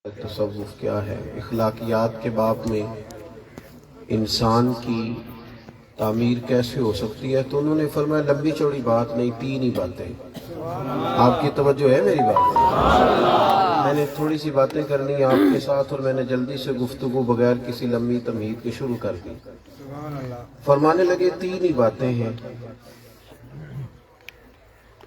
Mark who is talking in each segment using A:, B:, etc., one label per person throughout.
A: تصوف کیا ہے، اخلاقیات کے باب میں انسان کی تعمیر کیسے ہو سکتی ہے؟ تو انہوں نے فرمایا لمبی چوڑی بات نہیں، تین ہی باتیں۔ آپ کی توجہ ہے میری بات؟ میں نے تھوڑی سی باتیں کرنی ہیں آپ کے ساتھ، اور میں نے جلدی سے گفتگو بغیر کسی لمبی تمہید کے شروع کر دی۔ فرمانے لگے تین ہی باتیں ہیں،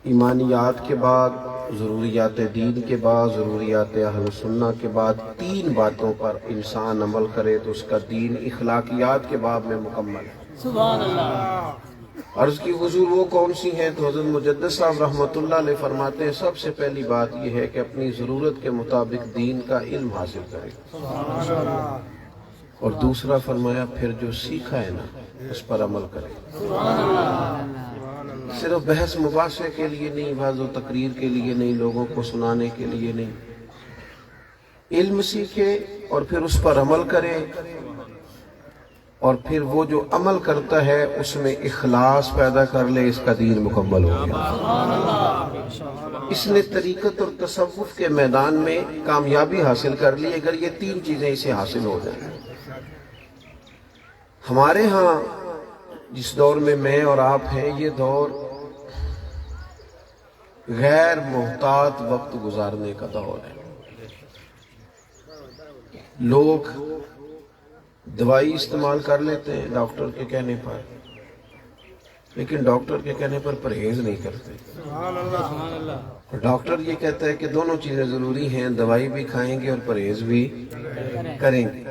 A: ایمانیات کے بعد، ضروریات دین کے بعد، ضروریات اہل سنہ کے بعد تین باتوں پر انسان عمل کرے تو اس کا دین اخلاقیات کے باب میں مکمل ہے۔
B: سبحان اللہ۔
A: عرض کی حضور وہ کون سی ہیں؟ تو حضرت مجدد صاحب رحمۃ اللہ علیہ فرماتے ہیں سب سے پہلی بات یہ ہے کہ اپنی ضرورت کے مطابق دین کا علم حاصل کرے، اور دوسرا فرمایا پھر جو سیکھا ہے نا اس پر عمل کرے، صرف بحث مباحثے کے لیے نہیں، وعظ و تقریر کے لیے نہیں، لوگوں کو سنانے کے لیے نہیں، علم سیکھے اور پھر اس پر عمل کرے، اور پھر وہ جو عمل کرتا ہے اس میں اخلاص پیدا کر لے، اس کا دین مکمل ہو گیا۔ اس نے طریقت اور تصوف کے میدان میں کامیابی حاصل کر لی اگر یہ تین چیزیں اسے حاصل ہو جائیں۔ ہمارے ہاں جس دور میں میں اور آپ ہیں، یہ دور غیر محتاط وقت گزارنے کا دور ہے۔ لوگ دوائی استعمال کر لیتے ہیں ڈاکٹر کے کہنے پر، لیکن ڈاکٹر کے کہنے پر پرہیز نہیں کرتے۔ ڈاکٹر یہ کہتا ہے کہ دونوں چیزیں ضروری ہیں، دوائی بھی کھائیں گے اور پرہیز بھی کریں گے۔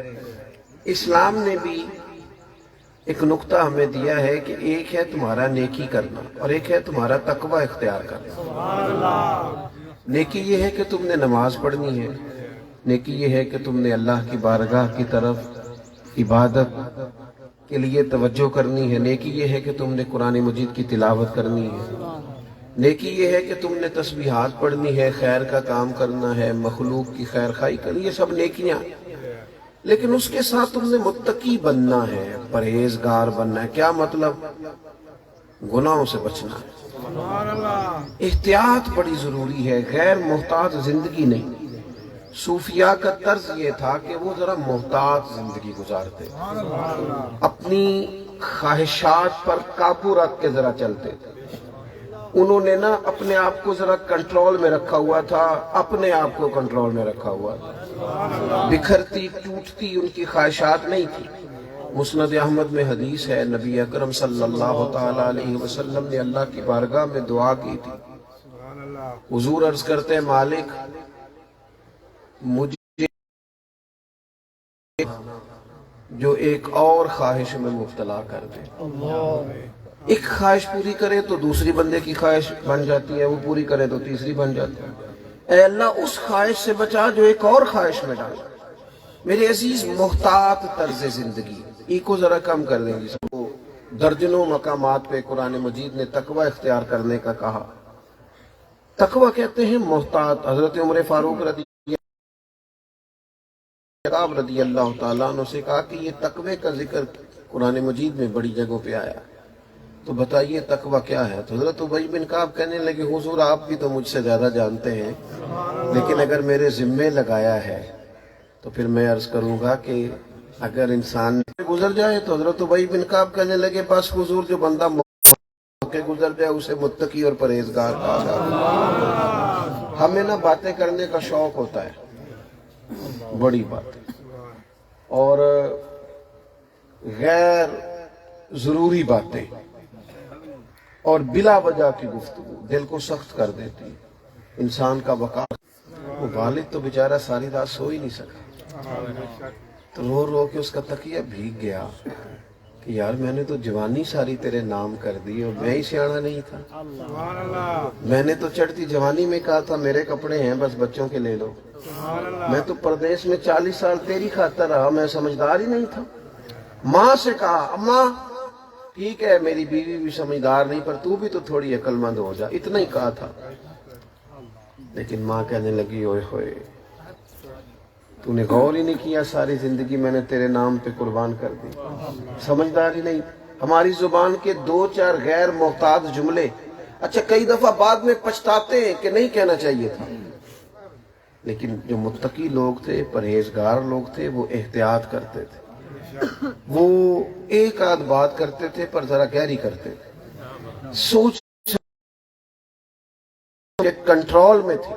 A: اسلام نے بھی ایک نقطہ ہمیں دیا ہے کہ ایک ہے تمہارا نیکی کرنا اور ایک ہے تمہارا تقوی اختیار کرنا۔ نیکی یہ ہے کہ تم نے نماز پڑھنی ہے، نیکی یہ ہے کہ تم نے اللہ کی بارگاہ کی طرف عبادت کے لیے توجہ کرنی ہے، نیکی یہ ہے کہ تم نے قرآن مجید کی تلاوت کرنی ہے، نیکی یہ ہے کہ تم نے تسبیحات پڑھنی ہے، خیر کا کام کرنا ہے، مخلوق کی خیر خواہی کرنی، یہ سب نیکیاں۔ لیکن اس کے ساتھ تم نے متقی بننا ہے، پرہیزگار بننا ہے۔ کیا مطلب؟ گناہوں سے بچنا ہے۔ احتیاط بڑی ضروری ہے، غیر محتاط زندگی نہیں۔ صوفیاء کا طرز یہ تھا کہ وہ ذرا محتاط زندگی گزارتے، اپنی خواہشات پر قابو رکھ کے ذرا چلتے تھے۔ انہوں نے نا اپنے آپ کو ذرا کنٹرول میں رکھا ہوا تھا، اپنے آپ کو کنٹرول میں رکھا ہوا تھا۔ بکھرتی ٹوٹتی ان کی خواہشات نہیں تھی۔ مسند احمد میں حدیث ہے، نبی اکرم صلی اللہ تعالی علیہ وسلم نے اللہ کی بارگاہ میں دعا کی تھی۔ حضور عرض کرتے ہیں مالک مجھے جو ایک اور خواہش میں مبتلا کر دے۔ ایک خواہش پوری کرے تو دوسری بندے کی خواہش بن جاتی ہے، وہ پوری کرے تو تیسری بن جاتی ہے۔ اے اللہ اس خواہش سے بچا جو ایک اور خواہش میں ڈال۔ میرے عزیز محتاط طرز زندگی ایک ذرا کم کر دیں گے۔ درجنوں مقامات پہ قرآن مجید نے تقوی اختیار کرنے کا کہا۔ تقوی کہتے ہیں محتاط۔ حضرت عمر فاروق رضی اللہ تعالیٰ عنہ سے کہا کہ یہ تقوی کا ذکر قرآن مجید میں بڑی جگہوں پہ آیا، تو بتائیے تقوی کیا ہے؟ تو حضرت ابی بن کعب کہنے لگے حضور آپ بھی تو مجھ سے زیادہ جانتے ہیں، لیکن اگر میرے ذمے لگایا ہے تو پھر میں عرض کروں گا کہ اگر انسان گزر جائے تو حضرت ابی بن کعب کہنے لگے بس حضور جو بندہ کے گزر جائے اسے متقی اور پرہیزگار کہا جاتا ہے۔ ہمیں نا باتیں کرنے کا شوق ہوتا ہے، بڑی بات، اور غیر ضروری باتیں اور بلا وجہ کی گفتگو دل کو سخت کر دیتی، انسان کا وقار۔ وہ والد تو بیچارہ ساری رات سو ہی نہیں سکا، تو رو رو کے اس کا تکیہ بھیگ گیا کہ یار میں نے تو جوانی ساری تیرے نام کر دی اور میں ہی سیانا نہیں تھا۔ میں نے تو چڑھتی جوانی میں کہا تھا میرے کپڑے ہیں بس بچوں کے لے لو۔ میں تو پردیس میں 40 سال تیری خاطر رہا، میں سمجھدار ہی نہیں تھا۔ ماں سے کہا اماں ٹھیک ہے میری بیوی بھی سمجھدار نہیں پر تو بھی تو تھوڑی عقل مند ہو جا، اتنا ہی کہا تھا۔ لیکن ماں کہنے لگی اوئے ہوئے تو نے غور ہی نہیں کیا، ساری زندگی میں نے تیرے نام پہ قربان کر دی، سمجھدار ہی نہیں۔ ہماری زبان کے 2-4 غیر محتاط جملے، اچھا کئی دفعہ بعد میں پچھتاتے ہیں کہ نہیں کہنا چاہیے تھا، لیکن جو متقی لوگ تھے، پرہیزگار لوگ تھے، وہ احتیاط کرتے تھے. وہ ایک آدھ بات کرتے تھے پر ذرا گہری کرتے تھے، سوچ کے کنٹرول میں تھے.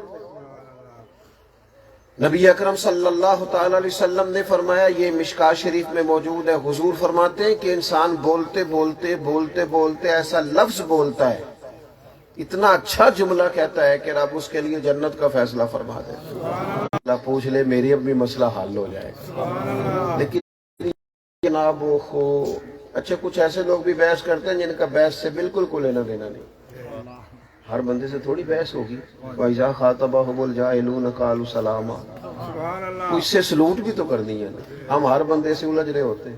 A: نبی اکرم صلی اللہ تعالی علیہ وسلم نے فرمایا، یہ مشکاہ شریف میں موجود ہے، حضور فرماتے ہیں کہ انسان بولتے بولتے بولتے بولتے ایسا لفظ بولتا ہے، اتنا اچھا جملہ کہتا ہے کہ رب اس کے لیے جنت کا فیصلہ فرما دے. اللہ پوچھ لے میری اب بھی مسئلہ حل ہو جائے. لیکن جناب اچھا کچھ ایسے لوگ بھی بحث کرتے ہیں جن کا بحث سے بالکل کوئی لینا دینا نہیں. ہر بندے سے تھوڑی بحث ہوگی. وَإِذَا خَاطَبَهُمُ الْجَاهِلُونَ قَالُوا سَلَامًا. اس سے سلوٹ بھی تو کرنی ہے نا. ہم ہر بندے سے الجھ رہے ہوتے ہیں،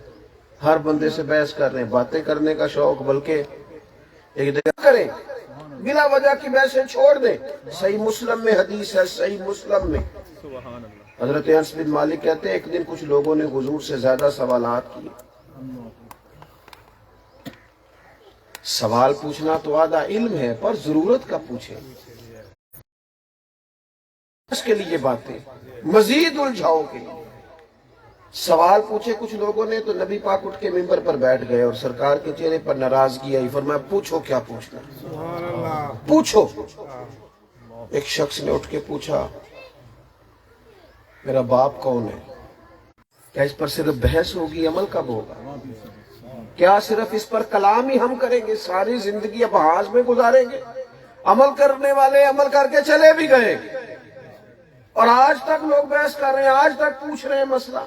A: ہر بندے سے بحث کر رہے ہیں، باتیں کرنے کا شوق، بلکہ ایک جگہ کریں بلا وجہ کی بحثیں چھوڑ دیں. صحیح مسلم میں حدیث ہے، صحیح مسلم میں حضرت انس بن مالک کہتے ہیں ایک دن کچھ لوگوں نے حضور سے زیادہ سوالات کیے. سوال پوچھنا تو آدھا علم ہے، پر ضرورت کا پوچھیں. اس کے لیے باتیں مزید الجھاؤ کے لیے سوال پوچھے کچھ لوگوں نے، تو نبی پاک اٹھ کے ممبر پر بیٹھ گئے اور سرکار کے چہرے پر ناراضگی آئی. فرمایا پوچھو کیا پوچھنا، پوچھو. ایک شخص نے اٹھ کے پوچھا میرا باپ کون ہے؟ کیا اس پر صرف بحث ہوگی؟ عمل کب ہوگا؟ کیا صرف اس پر کلام ہی ہم کریں گے؟ ساری زندگی ابحاث میں گزاریں گے؟ عمل کرنے والے عمل کر کے چلے بھی گئے اور آج تک لوگ بحث کر رہے ہیں، آج تک پوچھ رہے ہیں مسئلہ،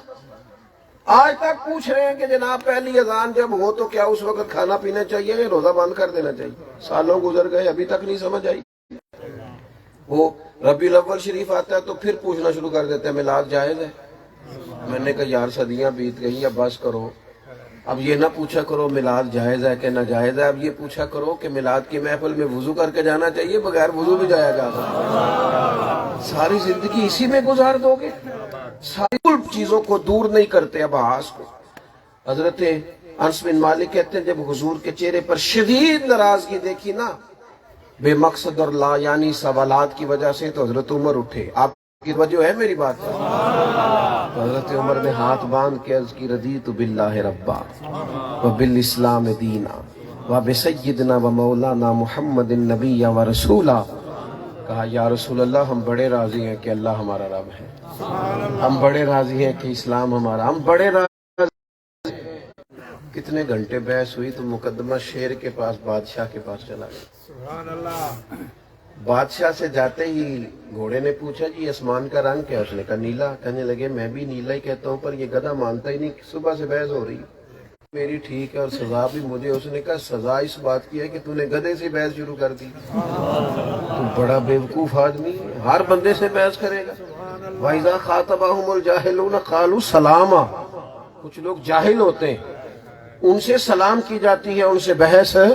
A: آج تک پوچھ رہے ہیں کہ جناب پہلی اذان جب ہو تو کیا اس وقت کھانا پینا چاہیے یا روزہ بند کر دینا چاہیے؟ سالوں گزر گئے ابھی تک نہیں سمجھ آئی. وہ ربیع الاول شریف آتا ہے تو پھر پوچھنا شروع کر دیتے ہیں میلاد جائز ہے؟ میں نے کہا یار صدیاں بیت گئی، اب بس کرو. اب یہ نہ پوچھا کرو میلاد جائز ہے کہ نہ جائز ہے، اب یہ پوچھا کرو کہ میلاد کی محفل میں وضو کر کے جانا چاہیے، بغیر وضو بھی جایا جا سکتا. ساری زندگی اسی میں گزار دو گے؟ ساری چیزوں کو دور نہیں کرتے ابحاث کو. حضرت انس بن مالک کہتے ہیں جب حضور کے چہرے پر شدید ناراضگی دیکھی نا، بے مقصد اور لا یعنی سوالات کی وجہ سے، تو حضرت عمر اٹھے. آپ کی وجہ ہے میری بات پر؟ تو حضرت عمر نے ہاتھ باندھ کے عرض کی رضیت باللہ ربا وبالاسلام دینا وبسیدنا ومولانا محمد النبی ورسولا. کہا یا رسول اللہ ہم بڑے راضی ہیں کہ اللہ ہمارا رب ہے، ہم بڑے راضی ہیں کہ اسلام ہمارا، ہم بڑے راضی. کتنے گھنٹے بحث ہوئی تو مقدمہ شیر کے پاس بادشاہ کے پاس چلا گیا. بادشاہ سے جاتے ہی گھوڑے نے پوچھا جی آسمان کا رنگ کیا؟ اس نے کہا نیلا. کہنے لگے میں بھی نیلا ہی کہتا ہوں، پر یہ گدھا مانتا ہی نہیں، صبح سے بحث ہو رہی میری ٹھیک ہے اور سزا بھی مجھے. اس نے کہا سزا اس بات کی ہے کہ تو نے گدھے سے بحث شروع کر دی. تو بڑا بیوقوف آدمی ہے، ہر بندے سے بحث کرے گا. وَإِذَا خَاطَبَهُمُ الْجَاهِلُونَ قَالُوا سَلَامًا. کچھ لوگ جاہل ہوتے ہیں، ان سے سلام کی جاتی ہے، ان سے بحث ہے.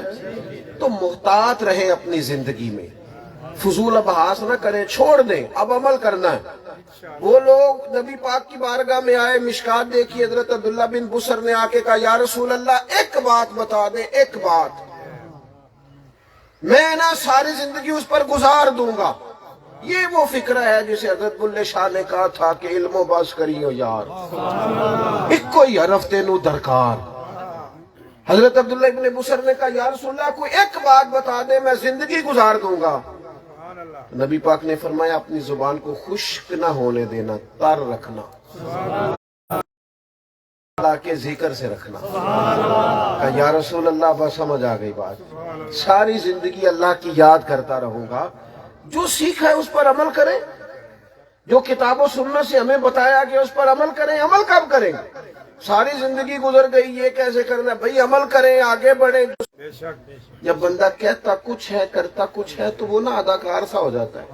A: تو محتاط رہیں اپنی زندگی میں، فضول ابحاث نہ کریں، چھوڑ دیں. اب عمل کرنا ہے. وہ لوگ نبی پاک کی بارگاہ میں آئے، مشکات دیکھی، حضرت عبداللہ بن بسر نے آ کے کہا یا رسول اللہ ایک بات بتا دیں، ایک بات، میں نا ساری زندگی اس پر گزار دوں گا. یہ وہ فکرہ ہے جسے حضرت بلے شاہ نے کہا تھا کہ علم و بس کریو یار، ایک کوئی حرف تینو درکار. حضرت عبداللہ ابن بسر نے کہا یا رسول اللہ کوئی ایک بات بتا دے، میں زندگی گزار دوں گا. نبی پاک نے فرمایا اپنی زبان کو خشک نہ ہونے دینا، تر رکھنا، اللہ کے ذکر سے رکھنا. کہا یا رسول اللہ بس سمجھ آ گئی بات، ساری زندگی اللہ کی یاد کرتا رہوں گا. جو سیکھا ہے اس پر عمل کریں، جو کتاب و سنت سے ہمیں بتایا کہ اس پر عمل کریں. عمل کب کریں؟ ساری زندگی گزر گئی، یہ کیسے کرنا؟ بھئی عمل کریں، آگے بڑھیں. جب بندہ کہتا کچھ ہے کرتا کچھ ہے تو وہ نا اداکار سا ہو جاتا ہے،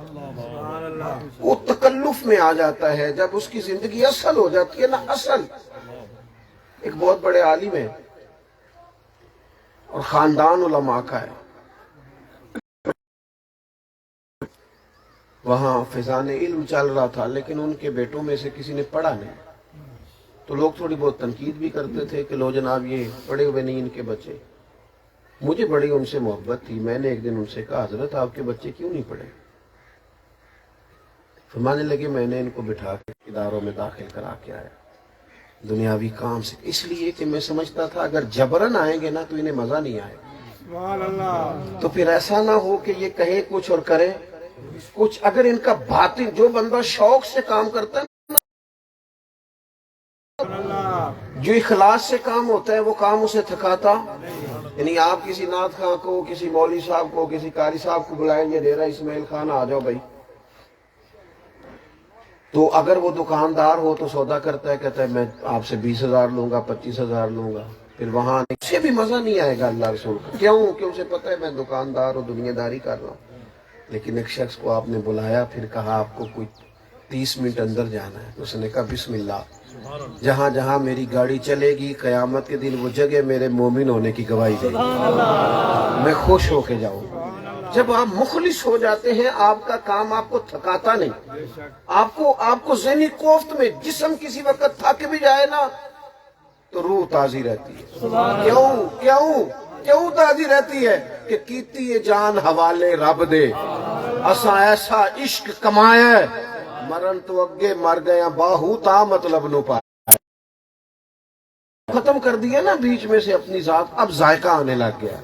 A: وہ تکلف میں آ جاتا ہے. جب اس کی زندگی اصل ہو جاتی ہے نا، اصل. ایک بہت بڑے عالم ہے اور خاندان علماء کا ہے. وہاں فیضان علم چل رہا تھا، لیکن ان کے بیٹوں میں سے کسی نے پڑھا نہیں. تو لوگ تھوڑی بہت تنقید بھی کرتے تھے کہ لو جناب یہ پڑھے ہوئے نہیں ان کے بچے. مجھے بڑی ان سے محبت تھی. میں نے ایک دن ان سے کہا حضرت آپ کے بچے کیوں نہیں پڑھے؟ فرمانے لگے میں نے ان کو بٹھا کے اداروں میں داخل کرا کے آیا دنیاوی کام سے، اس لیے کہ میں سمجھتا تھا اگر جبرن آئیں گے نا تو انہیں مزہ نہیں آئے گا، تو پھر ایسا نہ ہو کہ یہ کہیں کچھ اور کریں کچھ۔ اگر ان کا باطن، جو بندہ شوق سے کام کرتا ہے، جو اخلاص سے کام ہوتا ہے، وہ کام اسے تھکاتا۔ یعنی آپ کسی نعت خواں کو، کسی مولوی صاحب کو، کسی قاری صاحب کو بلائیں گے، ڈیرہ اسماعیل خان آ جاؤ بھائی، تو اگر وہ دکاندار ہو تو سودا کرتا ہے، کہتا ہے میں آپ سے 20,000 لوں گا، 25,000 لوں گا، پھر وہاں اسے بھی مزہ نہیں آئے گا اللہ رسول کا۔ کیوں کہ اسے پتہ ہے میں دکاندار اور دنیا داری کر رہا ہوں۔ لیکن ایک شخص کو آپ نے بلایا، پھر کہا آپ کو کوئی 30 منٹ اندر جانا ہے، اس نے کہا بسم اللہ، جہاں جہاں میری گاڑی چلے گی قیامت کے دن وہ جگہ میرے مومن ہونے کی گواہی دے گی، میں خوش ہو کے جاؤں۔ جب آپ مخلص ہو جاتے ہیں، آپ کا کام آپ کو تھکاتا نہیں، آپ کو ذہنی کوفت میں جسم کسی وقت تھک بھی جائے نا تو روح تازی رہتی ہے۔ کیوں تازی رہتی ہے؟ کہ کیتی جان حوالے رب دے، اساں ایسا عشق کمایا ہے، مرن تو اگے مر گیا باہو تا مطلب نو پا، ختم کر دیا نا بیچ میں سے اپنی ذات، اب ذائقہ آنے لگ گیا،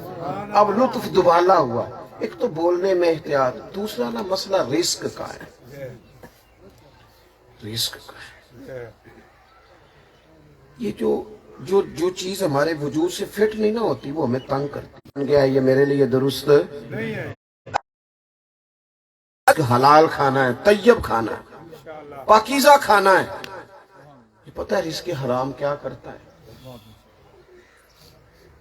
A: اب لطف دبالا ہوا۔ ایک تو بولنے میں احتیاط، دوسرا نا مسئلہ رزق کا ہے، رزق کا ہے۔ یہ جو چیز ہمارے وجود سے فٹ نہیں نہ ہوتی وہ ہمیں تنگ کرتی ہے۔ گیا یہ میرے لیے درست نہیں ہے، حلال کھانا ہے، طیب کھانا ہے، پاکیزہ کھانا ہے۔ یہ پتہ ہے رزق حرام کیا کرتا ہے؟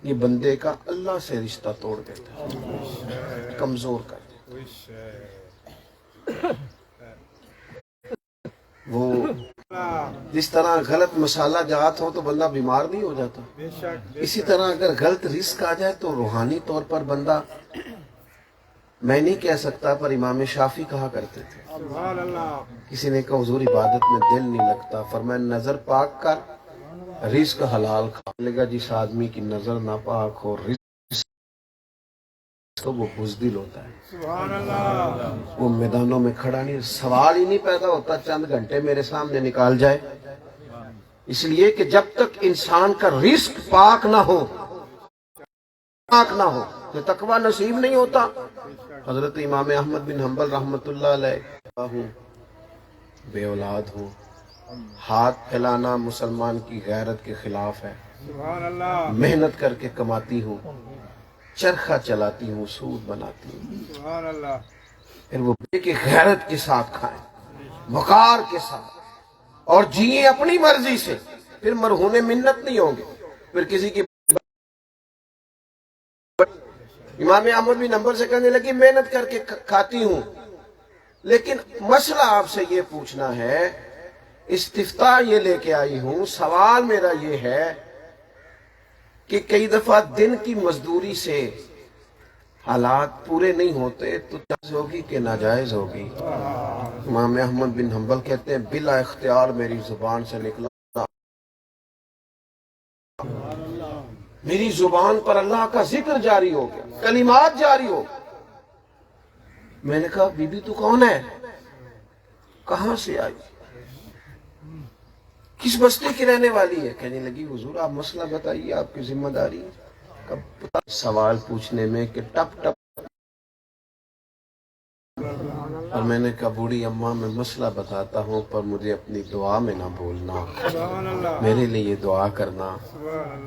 A: یہ بندے کا اللہ سے رشتہ توڑ دیتا ہے، کمزور کر دیتا ہے۔ وہ جس طرح غلط مسالہ جات ہو تو بندہ بیمار نہیں ہو جاتا، اسی طرح اگر غلط رزق آ جائے تو روحانی طور پر بندہ، میں نہیں کہہ سکتا پر امام شافعی کہا کرتے تھے، کسی نے کہا حضور عبادت میں دل نہیں لگتا، فرمایا نظر پاک کر، رزق حلال کھا لے گا۔ جس آدمی کی نظر ناپاک ہو رزق تو وہ بزدل ہوتا ہے، وہ میدانوں میں کھڑا نہیں، سوال ہی نہیں پیدا ہوتا چند گھنٹے میرے سامنے نکال جائے۔ اس لیے کہ جب تک انسان کا رزق پاک نہ ہو تو تقوی نصیب نہیں ہوتا۔ حضرت امام احمد بن حنبل رحمۃ اللہ علیہ، بے اولاد ہوں، ہاتھ پھیلانا مسلمان کی غیرت کے خلاف ہے، محنت کر کے کماتی ہوں، چرخہ چلاتی ہوں، سود بناتی ہوں، پھر وہ بے کے غیرت کے ساتھ کھائیں، وقار کے ساتھ، اور جیئیں اپنی مرضی سے، پھر مرہون منت نہیں ہوں گے، پھر کسی کی۔ امام احمد بن حنبل سے کہنے لگی محنت کر کے کھاتی ہوں، لیکن مسئلہ آپ سے یہ پوچھنا ہے، استفتاء یہ لے کے آئی ہوں، سوال میرا یہ ہے کہ کئی دفعہ دن کی مزدوری سے حالات پورے نہیں ہوتے تو جائز ہوگی کہ ناجائز ہوگی؟ امام احمد بن حنبل کہتے ہیں بلا اختیار میری زبان سے نکلا، میری زبان پر اللہ کا ذکر جاری ہو گیا، کلمات جاری ہو گیا۔ میں نے کہا بی بی تو کون ہے، کہاں سے آئی، کس بستی کی رہنے والی ہے؟ کہنے لگی حضور آپ مسئلہ بتائیے، آپ کی ذمہ داری ہے۔ سوال پوچھنے میں کہ ٹپ ٹپ، اور میں نے کہا بوڑھی اماں میں مسئلہ بتاتا ہوں پر مجھے اپنی دعا میں نہ بھولنا، میرے لیے دعا کرنا۔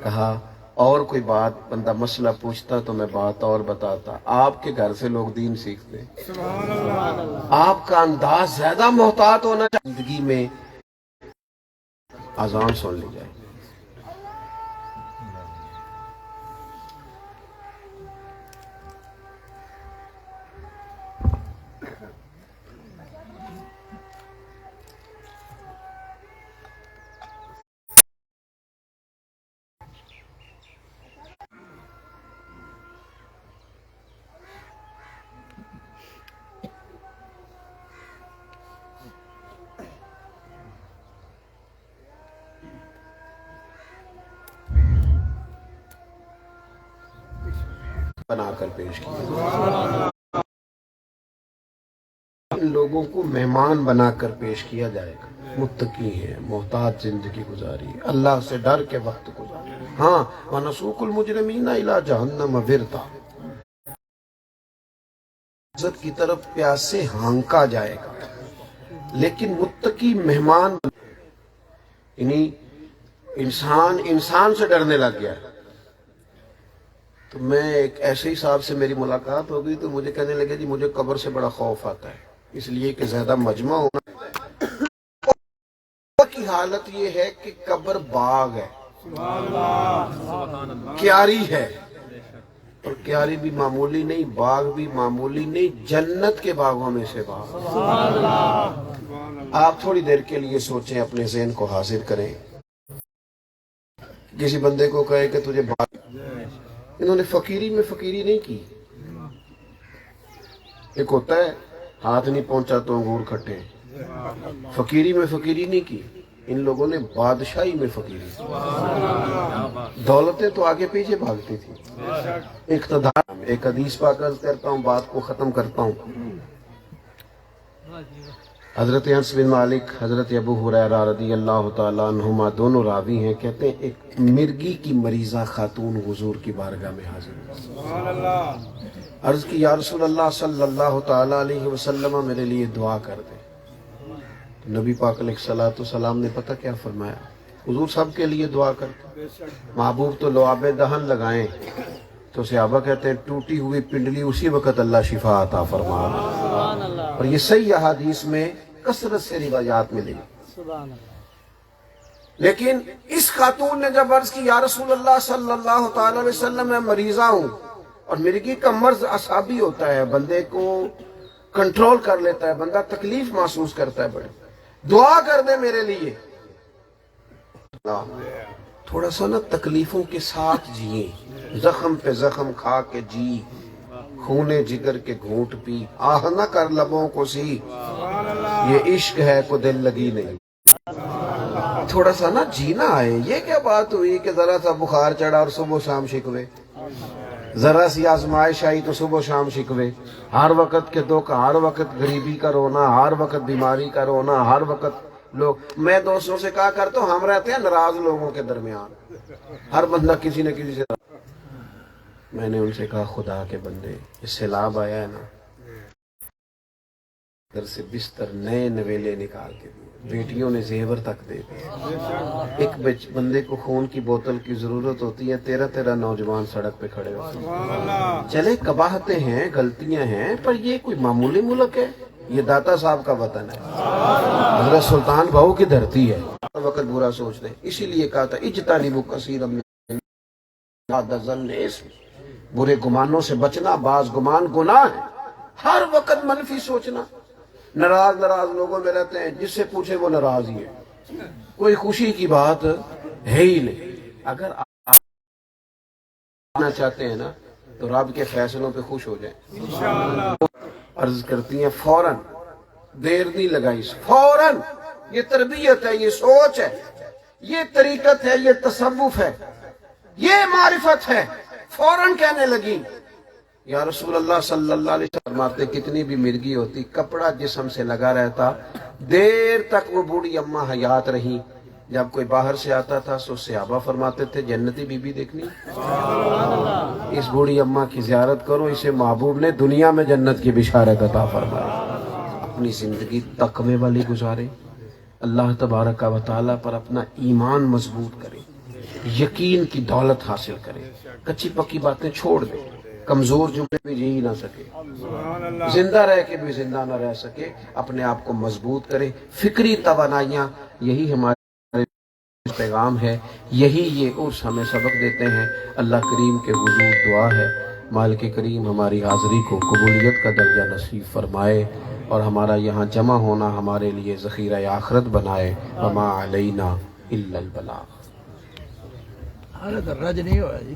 A: کہا اور کوئی بات بندہ مسئلہ پوچھتا تو میں بات اور بتاتا، آپ کے گھر سے لوگ دین سیکھتے، آپ کا انداز زیادہ محتاط ہونا چاہیے۔ زندگی میں اذان سن لی جائے، بنا کر پیش کیا۔ ان لوگوں لوگوں کو مہمان بنا کر پیش کیا جائے گا. متقی ہیں, محتاط زندگی گزاری, اللہ سے ڈر کے وقت گزاری. ہاں, وَنَسُوقُ الْمُجْرِمِينَ إِلَىٰ جَهَنَّمَ وِرْدًا, عزت کی طرف پیاس سے ہانکا جائے گا. لیکن متقی مہمان, یعنی انسان سے ڈرنے لگ گیا. تو میں ایک ایسے ہی صاحب سے میری ملاقات ہو گئی تو مجھے کہنے لگے جی مجھے قبر سے بڑا خوف آتا ہے, اس لیے کہ زیادہ مجمع ہونا. کی حالت یہ ہے کہ قبر باغ ہے, کیاری ہے, اور کیاری بھی معمولی نہیں, باغ بھی معمولی نہیں, جنت کے باغوں میں سے باغ. آپ تھوڑی دیر کے لیے سوچیں, اپنے ذہن کو حاضر کریں. کسی بندے کو کہے کہ تجھے باغ, انہوں نے فقیری میں فقیری نہیں کی. ایک ہوتا ہے ہاتھ نہیں پہنچا تو انگور کھٹے, فقیری میں فقیری نہیں کی. ان لوگوں نے بادشاہی میں فقیری. دولتیں تو آگے پیچھے بھاگتی تھی, اقتدار. ایک حدیث پاک عرض کرتا ہوں, بات کو ختم کرتا ہوں. حضرت انس بن مالک, حضرت ابو ہریرہ رضی اللہ تعالیٰ عنہما دونوں راوی ہیں. کہتے ہیں ایک مرگی کی مریضہ خاتون حضور کی بارگاہ میں حاضر ہوئی. عرض کی یا رسول اللہ صلی اللہ تعالیٰ علیہ وسلم میرے لیے دعا کر دیں. نبی پاک علیہ الصلوۃ والسلام نے پتہ کیا فرمایا؟ حضور سب کے لیے دعا کرتے, محبوب تو لعاب دہن لگائیں تو صحابہ کہتے ہیں ٹوٹی ہوئی پنڈلی اسی وقت اللہ شفا عطا فرما. اور یہ صحیح احادیث میں کثرت سے روایات ملیں. لیکن اس خاتون نے جب عرض کی یا رسول اللہ صلی اللہ تعالی علیہ وسلم میں مریضہ ہوں, اور مرگی کا مرض اعصابی ہوتا ہے, بندے کو کنٹرول کر لیتا ہے, بندہ تکلیف محسوس کرتا ہے, بڑے دعا کر دے میرے لیے. تھوڑا سا نا تکلیفوں کے ساتھ جیے, زخم پہ زخم کھا کے جی, خونے جگر کے گھونٹ پی, آہ نہ کر لبوں کو سی, یہ عشق ہے کو دل لگی نہیں. تھوڑا سا نا جینا آئے. یہ کیا بات ہوئی کہ ذرا سا بخار چڑھا اور صبح و شام شکوے, ذرا سی آزمائش آئی تو صبح و شام شکوے, ہر وقت کے دکھ, ہر وقت غریبی کا رونا, ہر وقت بیماری کا رونا, ہر وقت لوگ. میں دوستوں سے کہا کرتا ہوں ہم رہتے ہیں ناراض لوگوں کے درمیان, ہر بندہ کسی نہ کسی سے. میں نے ان سے کہا خدا کے بندے, یہ سیلاب آیا ہے نا, گھر سے بستر نئے نویلے نکال کے دیے, بیٹیوں نے زیور تک دے دیے. ایک بندے کو خون کی بوتل کی ضرورت ہوتی ہے, 13 نوجوان سڑک پہ کھڑے ہوتے ہیں. چلے قباحتیں ہیں, غلطیاں ہیں, پر یہ کوئی معمولی ملک ہے؟ یہ داتا صاحب کا وطن ہے, حضرت سلطان بہو کی دھرتی ہے. ہر وقت برا سوچتے ہیں. اسی لیے کہا تھا اجتنبوا کثیرا من الظن, برے گمانوں سے بچنا, بعض گمان گناہ ہے. ہر وقت منفی سوچنا. ناراض لوگوں میں رہتے ہیں, جس سے پوچھے وہ ناراض ہی ہے, کوئی خوشی کی بات ہے ہی نہیں. اگر آپ آنا چاہتے ہیں نا تو رب کے فیصلوں پہ خوش ہو جائیں. عرض کرتی ہیں فوراً, دیر نہیں لگائی, فوراً. یہ تربیت ہے, یہ سوچ ہے, یہ طریقت ہے, یہ تصوف ہے, یہ معرفت ہے. فوراً کہنے لگی یا رسول اللہ صلی اللہ علیہ وسلم. فرماتے کتنی بھی مرگی ہوتی, کپڑا جسم سے لگا رہتا, دیر تک وہ بوڑھی اماں حیات رہی. جب کوئی باہر سے آتا تھا تو صحابہ فرماتے تھے جنتی بی بی دیکھنی, اس بوڑھی اماں کی زیارت کرو, اسے محبوب نے دنیا میں جنت کی بشارت عطا فرمائی. اپنی زندگی تقوی والی گزارے, اللہ تبارک و تعالیٰ پر اپنا ایمان مضبوط کرے, یقین کی دولت حاصل کرے, کچی پکی باتیں چھوڑ دے, کمزور جملے بھی جی نہ سکے, زندہ رہ کے بھی زندہ نہ رہ سکے, اپنے آپ کو مضبوط کرے. فکری توانائیاں, یہی ہمارے پیغام ہے, یہی یہ عرس ہمیں سبق دیتے ہیں. اللہ کریم کے حضور دعا ہے مالک کریم ہماری حاضری کو قبولیت کا درجہ نصیب فرمائے, اور ہمارا یہاں جمع ہونا ہمارے لیے ذخیرہ آخرت بنائے. وما علینا الا البلاغ.
B: حالت رج نہیں ہوا جی.